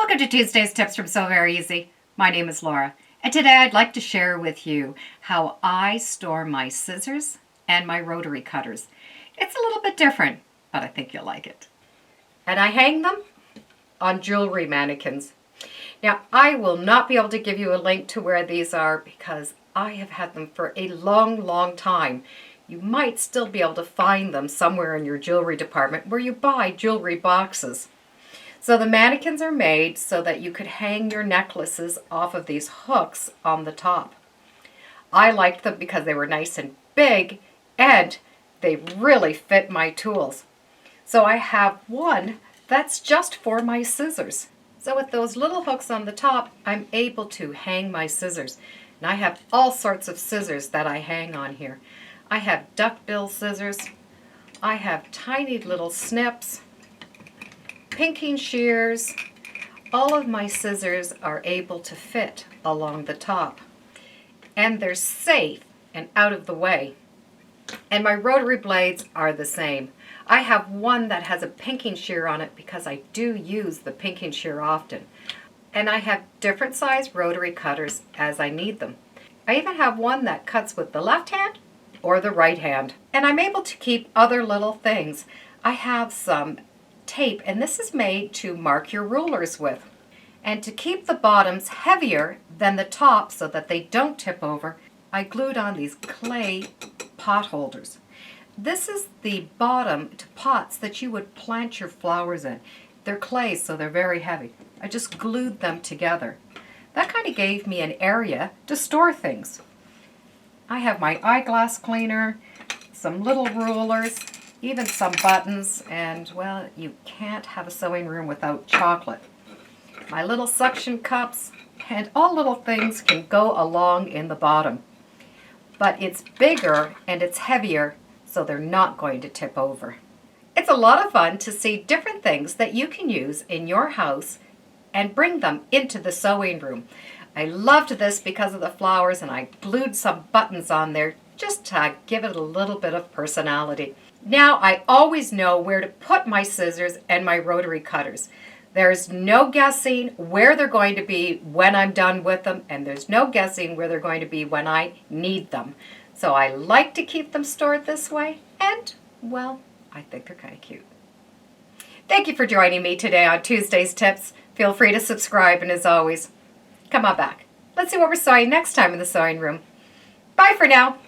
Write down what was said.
Welcome to Tuesday's Tips from Sew Very Easy. My name is Laura, and today I'd like to share with you how I store my scissors and my rotary cutters. It's a little bit different, but I think you'll like it. And I hang them on jewelry mannequins. Now, I will not be able to give you a link to where these are because I have had them for a long time. You might still be able to find them somewhere in your jewelry department where you buy jewelry boxes. So the mannequins are made so that you could hang your necklaces off of these hooks on the top. I liked them because they were nice and big and they really fit my tools. So I have one that's just for my scissors. So with those little hooks on the top, I'm able to hang my scissors. And I have all sorts of scissors that I hang on here. I have duckbill scissors. I have tiny little snips. Pinking shears. All of my scissors are able to fit along the top. And they're safe and out of the way. And my rotary blades are the same. I have one that has a pinking shear on it because I do use the pinking shear often. And I have different size rotary cutters as I need them. I even have one that cuts with the left hand or the right hand. And I'm able to keep other little things. I have some tape, and this is made to mark your rulers with. And to keep the bottoms heavier than the top so that they don't tip over, I glued on these clay pot holders. This is the bottom to pots that you would plant your flowers in. They're clay, so they're very heavy. I just glued them together. That kind of gave me an area to store things. I have my eyeglass cleaner, some little rulers, even some buttons, and well, you can't have a sewing room without chocolate. My little suction cups, and all little things can go along in the bottom. But it's bigger and it's heavier, so they're not going to tip over. It's a lot of fun to see different things that you can use in your house and bring them into the sewing room. I loved this because of the flowers, and I glued some buttons on there just to give it a little bit of personality. Now I always know where to put my scissors and my rotary cutters. There's no guessing where they're going to be when I'm done with them, and there's no guessing where they're going to be when I need them. So I like to keep them stored this way, and, well, I think they're kind of cute. Thank you for joining me today on Tuesday's Tips. Feel free to subscribe, and as always, come on back. Let's see what we're sewing next time in the sewing room. Bye for now.